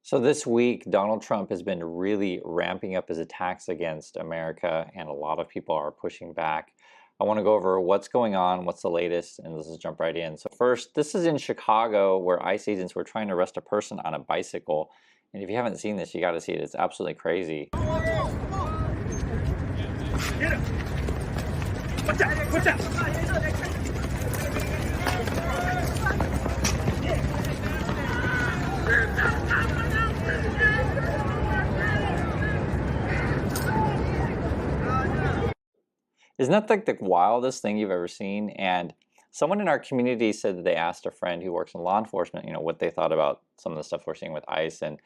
So this week, Donald Trump has been really ramping up his attacks against America, and a lot of people are pushing back. I want to go over what's going on, what's the latest, and let's just jump right in. So first, this is in Chicago, where ICE agents were trying to arrest a person on a bicycle. And if you haven't seen this, you got to see it. It's absolutely crazy. Get him! Watch out! Watch out! Isn't that like the wildest thing you've ever seen? And someone in our community said that they asked a friend who works in law enforcement, what they thought about some of the stuff we're seeing with ICE. And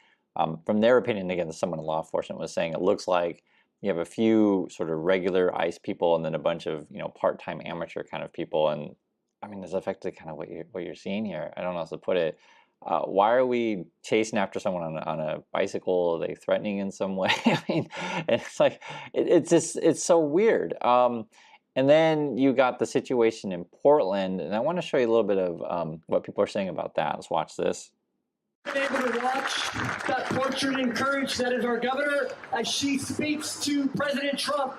from their opinion, again, someone in law enforcement was saying it looks like you have a few sort of regular ICE people and then a bunch of, part-time amateur kind of people. And I mean, it's effectively kind of what you're seeing here. I don't know how to put it. Why are we chasing after someone on a bicycle? Are they threatening in some way? I mean, it's like, it's so weird. And then you got the situation in Portland, and I want to show you a little bit of what people are saying about that. Let's watch this. Been able to watch that portrait and courage that is our governor as she speaks to President Trump.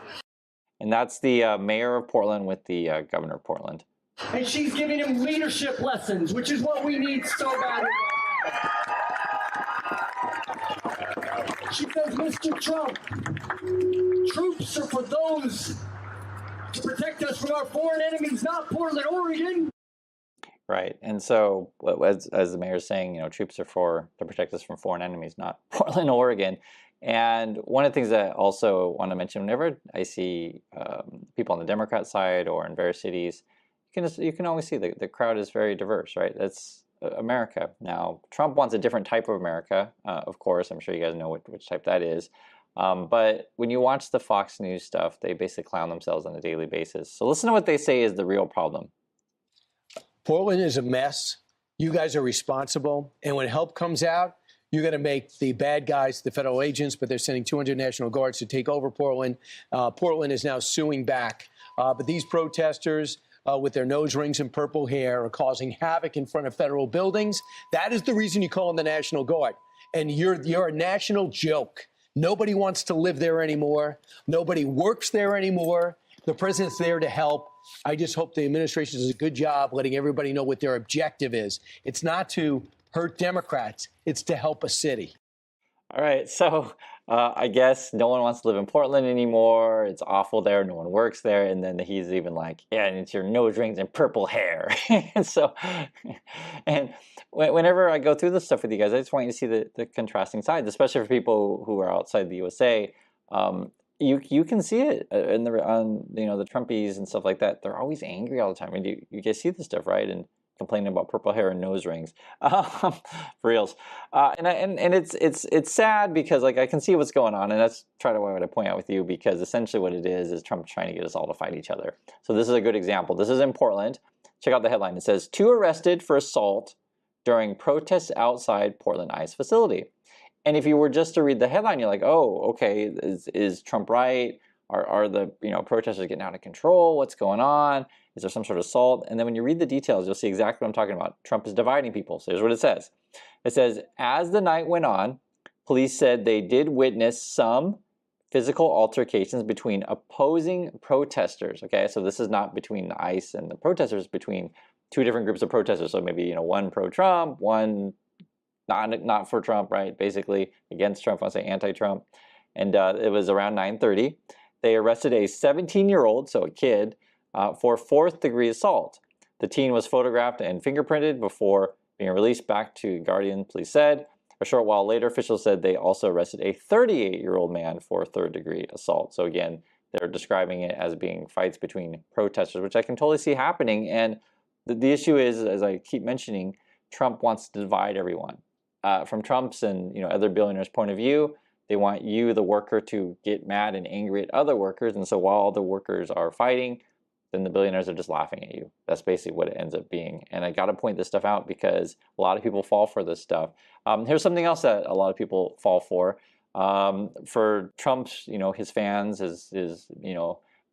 And that's the mayor of Portland with the governor of Portland. And she's giving him leadership lessons, which is what we need so badly right now. She says, Mr. Trump, troops are for those to protect us from our foreign enemies, not Portland, Oregon. Right, and so as the mayor's saying, troops are to protect us from foreign enemies, not Portland, Oregon. And one of the things that I also want to mention, whenever I see people on the Democrat side or in various cities, you can always see the crowd is very diverse, right? That's America. Now, Trump wants a different type of America, of course. I'm sure you guys know which type that is. But when you watch the Fox News stuff, they basically clown themselves on a daily basis. So listen to what they say is the real problem. Portland is a mess. You guys are responsible. And when help comes out, you're going to make the bad guys the federal agents, but they're sending 200 National Guards to take over Portland. Portland is now suing back. But these protesters with their nose rings and purple hair are causing havoc in front of federal buildings. That is the reason you call them the National Guard. And you're a national joke. Nobody wants to live there anymore. Nobody works there anymore. The president's there to help. I just hope the administration does a good job letting everybody know what their objective is. It's not to hurt Democrats. It's to help a city. All right, so I guess no one wants to live in Portland anymore. It's awful there. No one works there. And then he's even like, yeah, and it's your nose rings and purple hair. And so, and whenever I go through this stuff with you guys, I just want you to see the contrasting sides, especially for people who are outside the USA. You can see it on the Trumpies and stuff like that. They're always angry all the time. I mean, you guys see this stuff, right? And complaining about purple hair and nose rings, for reals. And it's sad because like I can see what's going on, and that's what I point out with you, because essentially what it is Trump trying to get us all to fight each other. So this is a good example. This is in Portland. Check out the headline. It says 2 arrested for assault during protests outside Portland ICE facility. And if you were just to read the headline, you're like, oh, okay, is Trump right? Are the protesters getting out of control? What's going on? Is there some sort of assault? And then when you read the details, you'll see exactly what I'm talking about. Trump is dividing people. So here's what it says. It says, as the night went on, police said they did witness some physical altercations between opposing protesters. Okay, so this is not between the ICE and the protesters, between 2 different groups of protesters. So maybe one pro-Trump, one not for Trump, right? Basically against Trump, I say anti-Trump. And it was around 9:30. They arrested a 17-year-old, so a kid, for 4th-degree assault. The teen was photographed and fingerprinted before being released back to Guardian, police said. A short while later, officials said they also arrested a 38-year-old man for 3rd-degree assault. So again, they're describing it as being fights between protesters, which I can totally see happening. And the issue is, as I keep mentioning, Trump wants to divide everyone. From Trump's and other billionaires' point of view, they want you, the worker, to get mad and angry at other workers. And so while the workers are fighting, then the billionaires are just laughing at you. That's basically what it ends up being. And I got to point this stuff out because a lot of people fall for this stuff. Here's something else that a lot of people fall for. For Trump's, his fans, his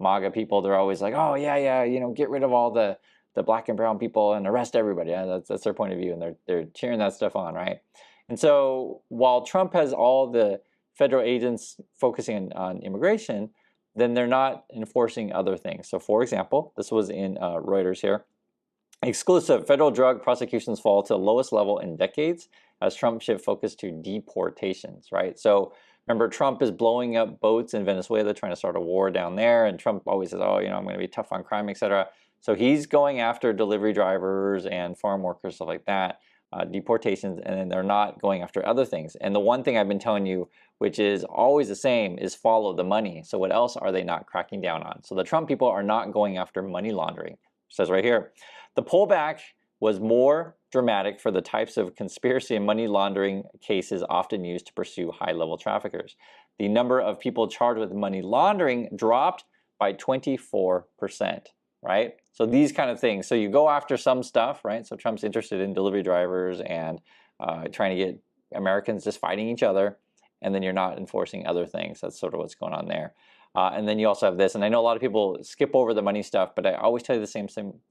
MAGA people, they're always like, oh yeah, get rid of all the black and brown people and arrest everybody. Yeah, that's their point of view, and they're cheering that stuff on, right? And so while Trump has all the federal agents focusing on immigration, then they're not enforcing other things. So for example, this was in Reuters here. Exclusive federal drug prosecutions fall to the lowest level in decades as Trump shift focus to deportations, right? So remember, Trump is blowing up boats in Venezuela, trying to start a war down there. And Trump always says, oh, you know, I'm going to be tough on crime, etc. So he's going after delivery drivers and farm workers, stuff like that, deportations, and then they're not going after other things. And the one thing I've been telling you, which is always the same, is follow the money. So what else are they not cracking down on? So the Trump people are not going after money laundering. It says right here, the pullback was more dramatic for the types of conspiracy and money laundering cases often used to pursue high-level traffickers. The number of people charged with money laundering dropped by 24%, right? So these kind of things. So you go after some stuff, right? So Trump's interested in delivery drivers and trying to get Americans just fighting each other, and then you're not enforcing other things. That's sort of what's going on there. And then you also have this, and I know a lot of people skip over the money stuff, but I always tell you the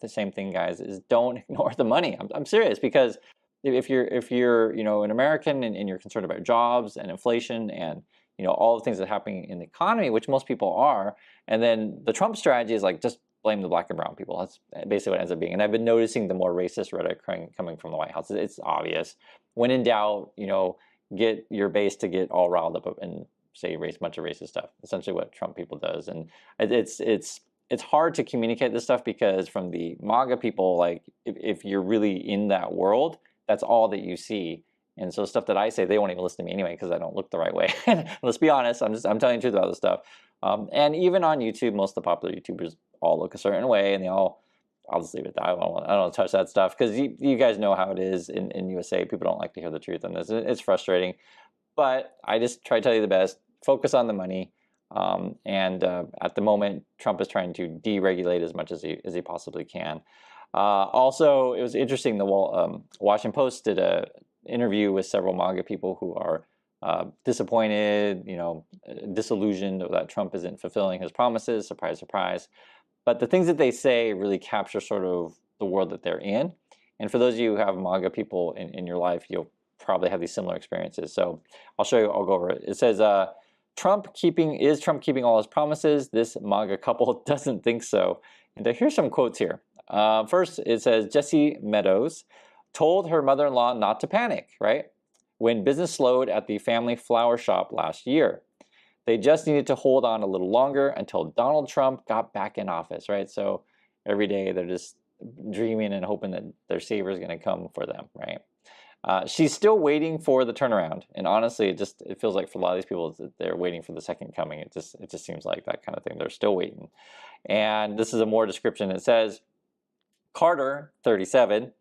same thing, guys, is don't ignore the money. I'm serious, because if you're you know, an American and you're concerned about jobs and inflation and you know all the things that are happening in the economy, which most people are, and then the Trump strategy is like just blame the black and brown people. That's basically what it ends up being. And I've been noticing the more racist rhetoric coming from the White House. It's obvious. When in doubt, you know, get your base to get all riled up and say bunch of racist stuff. Essentially what Trump people does. And it's hard to communicate this stuff because from the MAGA people, like if you're really in that world, that's all that you see. And so stuff that I say, they won't even listen to me anyway because I don't look the right way. Let's be honest, I'm telling the truth about this stuff. And even on YouTube, most of the popular YouTubers all look a certain way, and I'll just leave it there. I don't want to touch that stuff because you guys know how it is in USA. People don't like to hear the truth on this. It's frustrating. But I just try to tell you the best. Focus on the money. At the moment, Trump is trying to deregulate as much as he possibly can. Also, it was interesting. The Washington Post did an interview with several MAGA people who are disappointed, you know, disillusioned that Trump isn't fulfilling his promises. Surprise, surprise. But the things that they say really capture sort of the world that they're in. And for those of you who have MAGA people in your life, you'll probably have these similar experiences. So I'll show you, I'll go over it. It says, is Trump keeping all his promises? This MAGA couple doesn't think so. And here's some quotes here. First, it says, Jessie Meadows told her mother-in-law not to panic, right? When business slowed at the family flower shop last year. They just needed to hold on a little longer until Donald Trump got back in office, right? So every day they're just dreaming and hoping that their savior is going to come for them, right? She's still waiting for the turnaround, and honestly, it feels like for a lot of these people that they're waiting for the second coming. It just seems like that kind of thing. They're still waiting. And this is a more description. It says, Carter, 37,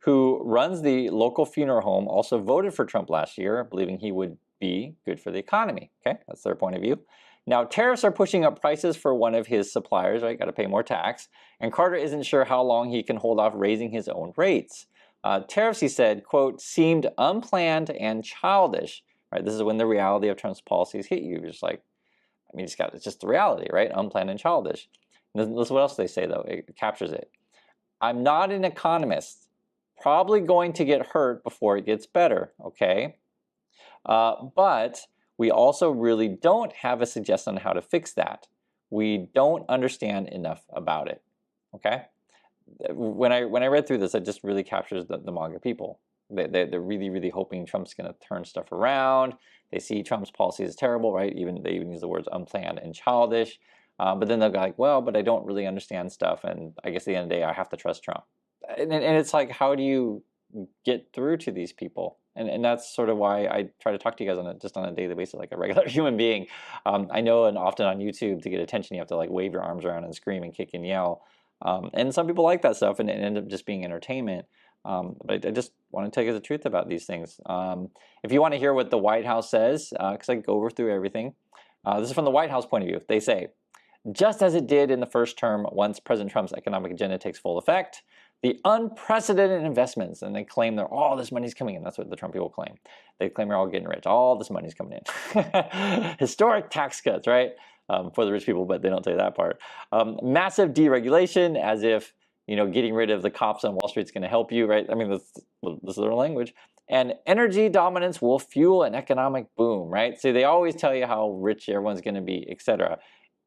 who runs the local funeral home, also voted for Trump last year, believing he would be good for the economy. Okay, that's their point of view. Now, tariffs are pushing up prices for one of his suppliers, right? Got to pay more tax. And Carter isn't sure how long he can hold off raising his own rates. Tariffs, he said, quote, seemed unplanned and childish, right? This is when the reality of Trump's policies hit you. You're just like, I mean, it's just the reality, right? Unplanned and childish. And this is what else they say, though. It captures it. I'm not an economist. Probably going to get hurt before it gets better, okay? But we also really don't have a suggestion on how to fix that. We don't understand enough about it, okay? When I read through this, it just really captures the MAGA people. They're really, really hoping Trump's going to turn stuff around. They see Trump's policy as terrible, right? They even use the words unplanned and childish. But then they'll go like, well, but I don't really understand stuff, and I guess at the end of the day, I have to trust Trump. And it's like, how do you get through to these people? And that's sort of why I try to talk to you guys just on a daily basis, like a regular human being. I know, and often on YouTube, to get attention, you have to like wave your arms around and scream and kick and yell. And some people like that stuff, and it ends up just being entertainment. But I just want to tell you the truth about these things. If you want to hear what the White House says, because I go over through everything, this is from the White House point of view. They say, just as it did in the first term, once President Trump's economic agenda takes full effect, the unprecedented investments, and they claim that all this money's coming in. That's what the Trump people claim. They claim they're all getting rich. All this money's coming in. Historic tax cuts, right? For the rich people, but they don't tell you that part. Massive deregulation, as if getting rid of the cops on Wall Street is going to help you, right? I mean, this is their language. And energy dominance will fuel an economic boom, right? So they always tell you how rich everyone's going to be, etc.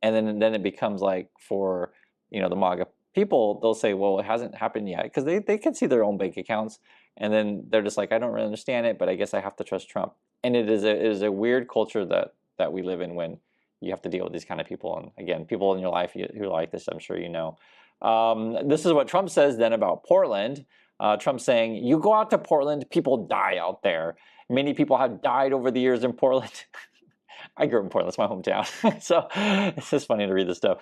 And then it becomes like for, the MAGA people, they'll say, well, it hasn't happened yet, because they can see their own bank accounts. And then they're just like, I don't really understand it, but I guess I have to trust Trump. And it is a weird culture that we live in when you have to deal with these kind of people. And again, people in your life who are like this, I'm sure you know. This is what Trump says then about Portland. Trump saying, you go out to Portland, people die out there. Many people have died over the years in Portland. I grew up in Portland, it's my hometown. So it's just funny to read this stuff.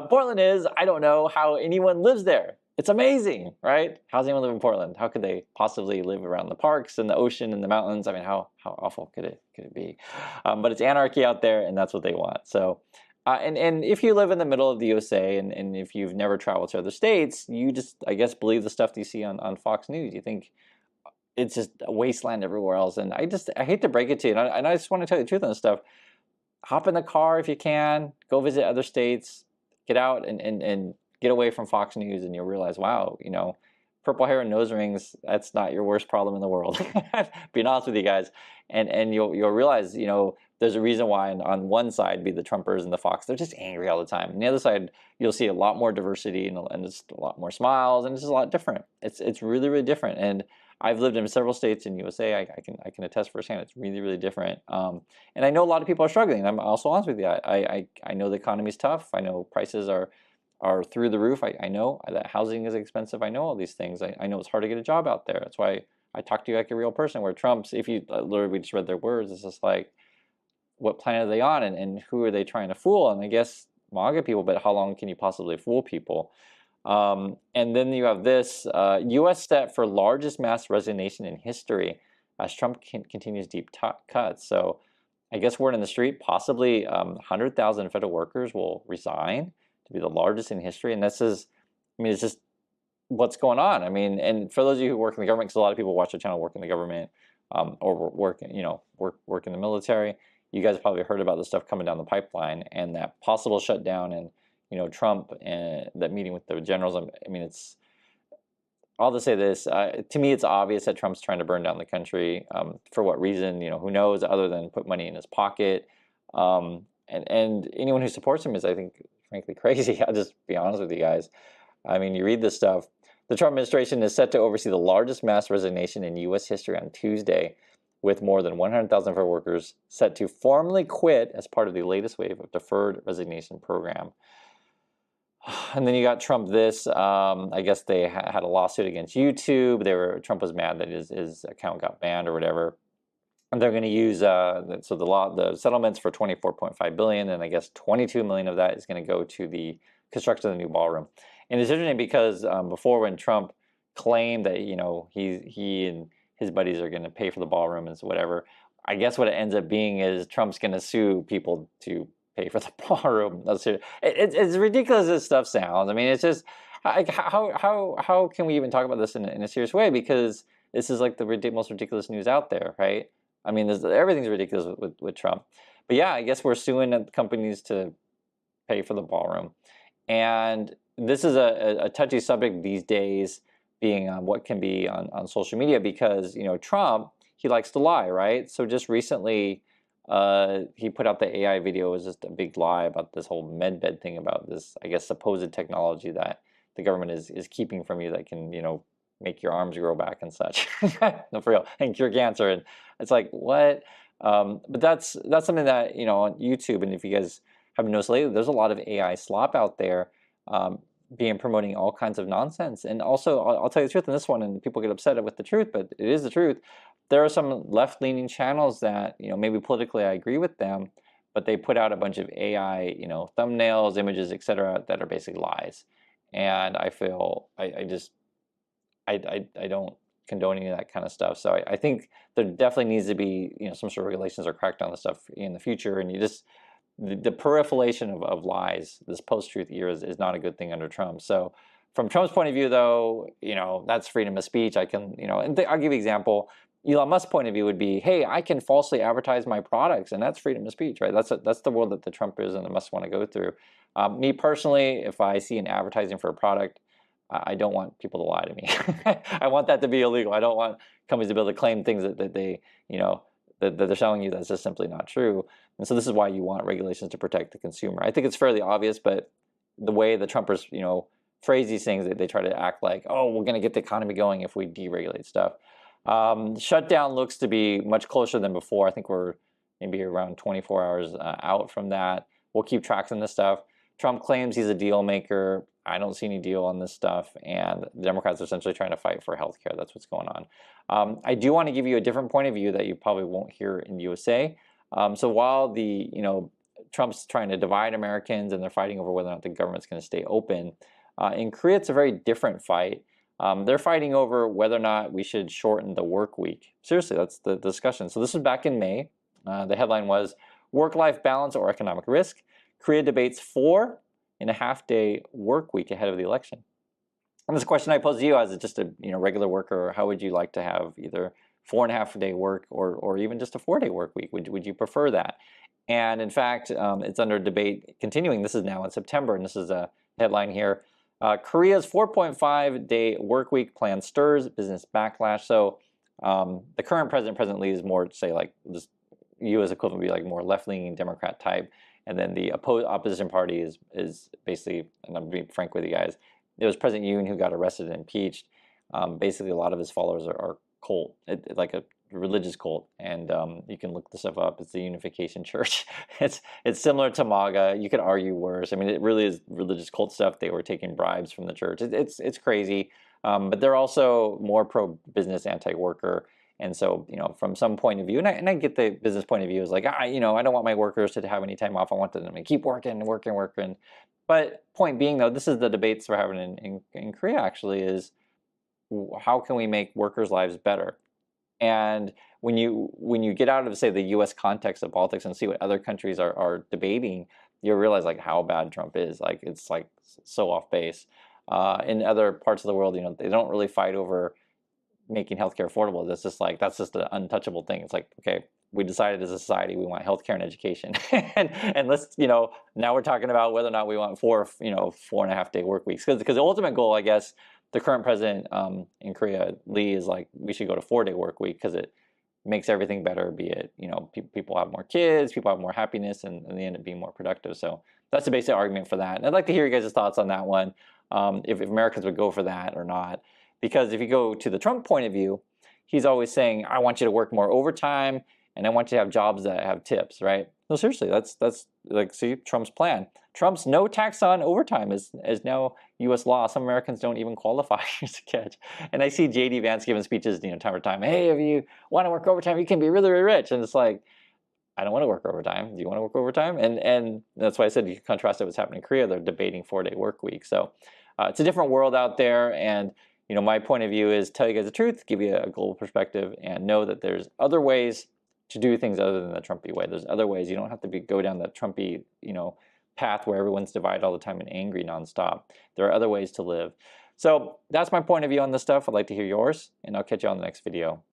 Portland is, I don't know how anyone lives there. It's amazing, right? How's anyone live in Portland? How could they possibly live around the parks and the ocean and the mountains? I mean, how awful could it be? But it's anarchy out there, and that's what they want. So, and if you live in the middle of the USA, and if you've never traveled to other states, you just, I guess, believe the stuff that you see on Fox News. You think it's just a wasteland everywhere else. And I hate to break it to you, and I just want to tell you the truth on this stuff. Hop in the car if you can, go visit other states, get out and get away from Fox News, and you'll realize, wow, purple hair and nose rings, that's not your worst problem in the world. Being honest with you guys. And you'll realize, there's a reason why on one side be the Trumpers and the Fox, they're just angry all the time. On the other side, you'll see a lot more diversity and it's a lot more smiles, and it's just a lot different. It's really, really different. And I've lived in several states in USA. I can attest firsthand. It's really, really different. And I know a lot of people are struggling. I'm also honest with you. I know the economy's tough. I know prices are through the roof. I know that housing is expensive. I know all these things. I know it's hard to get a job out there. That's why I talk to you like a real person. Where Trump's, if you literally just read their words, it's just like, what planet are they on, and who are they trying to fool? And I guess MAGA people, but how long can you possibly fool people? And then you have this, U.S. set for largest mass resignation in history as Trump continues deep cuts. So I guess word in the street, possibly 100,000 federal workers will resign to be the largest in history. And this is, it's just what's going on. And for those of you who work in the government, because a lot of people watch the channel work in the government, or work in the military, you guys probably heard about the stuff coming down the pipeline and that possible shutdown, and Trump and that meeting with the generals. I'll just say this, to me it's obvious that Trump's trying to burn down the country. For what reason, who knows, other than put money in his pocket. And anyone who supports him is, I think, frankly crazy. I'll just be honest with you guys. You read this stuff. The Trump administration is set to oversee the largest mass resignation in U.S. history on Tuesday, with more than 100,000 federal workers set to formally quit as part of the latest wave of deferred resignation program. And then you got Trump this, I guess they had a lawsuit against YouTube. Trump was mad that his account got banned or whatever. And they're going to use, the settlements for $24.5 billion, and I guess $22 million of that is going to go to the construction of the new ballroom. And it's interesting because before, when Trump claimed that, he and his buddies are going to pay for the ballroom and whatever, I guess what it ends up being is Trump's going to sue people to pay for the ballroom. It's ridiculous as this stuff sounds. It's just, how can we even talk about this in a serious way? Because this is like the most ridiculous news out there, right? Everything's ridiculous with Trump. But yeah, I guess we're suing companies to pay for the ballroom. And this is a touchy subject these days, being what can be on social media, because Trump, he likes to lie, right? So just recently he put out the AI video. It was just a big lie about this whole medbed thing, about this, I guess, supposed technology that the government is keeping from you that can make your arms grow back and such. No, for real, and cure cancer. And it's like, what? But that's something that on YouTube, and if you guys haven't noticed lately, there's a lot of AI slop out there, promoting all kinds of nonsense. And also, I'll tell you the truth on this one, and people get upset with the truth, but it is the truth. There are some left-leaning channels that, maybe politically I agree with them, but they put out a bunch of AI, thumbnails, images, etc., that are basically lies. And I feel, I don't condone any of that kind of stuff. So I think there definitely needs to be, some sort of regulations or crackdown on stuff in the future. And the proliferation of lies, this post-truth era, is not a good thing under Trump. So from Trump's point of view, though, that's freedom of speech. I can, and I'll give you an example. Elon Musk's point of view would be, hey, I can falsely advertise my products, and that's freedom of speech, right? That's the world that the Trumpers and the Musk want to go through. Me personally, if I see an advertising for a product, I don't want people to lie to me. I want that to be illegal. I don't want companies to be able to claim things that they, that they're selling you that's just simply not true. And so this is why you want regulations to protect the consumer. I think it's fairly obvious, but the way the Trumpers, phrase these things, they try to act like, oh, we're going to get the economy going if we deregulate stuff. Shutdown looks to be much closer than before. I think we're maybe around 24 hours out from that. We'll keep tracking this stuff. Trump claims he's a deal maker. I don't see any deal on this stuff, and the Democrats are essentially trying to fight for health care. That's what's going on. I do want to give you a different point of view that you probably won't hear in the USA. So while Trump's trying to divide Americans and they're fighting over whether or not the government's going to stay open, in Korea it's a very different fight. They're fighting over whether or not we should shorten the work week. Seriously, that's the discussion. So this was back in May. The headline was, "Work-life balance or economic risk? Korea debates 4.5-day work week ahead of the election." And this question I pose to you as just a regular worker, how would you like to have either 4.5-day work or even just a 4-day work week? Would you prefer that? And in fact, it's under debate continuing. This is now in September, and this is a headline here. Korea's 4.5-day work week plan stirs business backlash. So the current president, President Lee, is more, say, like this U.S. equivalent would be like more left-leaning Democrat type. And then the opposition party is basically, and I'm being frank with you guys, it was President Yoon who got arrested and impeached. Basically, a lot of his followers are cult, like a religious cult, and you can look this stuff up. It's the Unification Church. It's similar to MAGA. You could argue worse. I mean, it really is religious cult stuff. They were taking bribes from the church. It's crazy, but they're also more pro-business, anti-worker. And so, from some point of view, and I get the business point of view, is like, I don't want my workers to have any time off. I want them to keep working. But point being, though, this is the debates we're having in Korea, actually, is how can we make workers' lives better? And when you get out of, say, the U.S. context of politics and see what other countries are debating, you realize like how bad Trump is. Like it's like so off base. In other parts of the world, they don't really fight over making healthcare affordable. That's just an untouchable thing. It's like, okay, we decided as a society we want healthcare and education, and let's now we're talking about whether or not we want 4.5-day work weeks, because the ultimate goal, I guess, the current president in Korea, Lee, is like we should go to 4-day work week because it makes everything better. Be it people have more kids, people have more happiness, and they end up being more productive. So that's the basic argument for that. And I'd like to hear you guys' thoughts on that one. If Americans would go for that or not. Because if you go to the Trump point of view, he's always saying, I want you to work more overtime, and I want you to have jobs that have tips, right? No, seriously, that's like, see, Trump's plan. Trump's no tax on overtime is now U.S. law. Some Americans don't even qualify. Here's a catch. And I see J.D. Vance giving speeches, time to time. Hey, if you want to work overtime, you can be really, really rich. And it's like, I don't want to work overtime. Do you want to work overtime? And that's why I said you can contrast it with what's happening in Korea. They're debating 4-day work week. So it's a different world out there. And my point of view is tell you guys the truth, give you a global perspective, and know that there's other ways to do things other than the Trumpy way. There's other ways. You don't have to go down the Trumpy, path where everyone's divided all the time and angry nonstop. There are other ways to live. So that's my point of view on this stuff. I'd like to hear yours, and I'll catch you on the next video.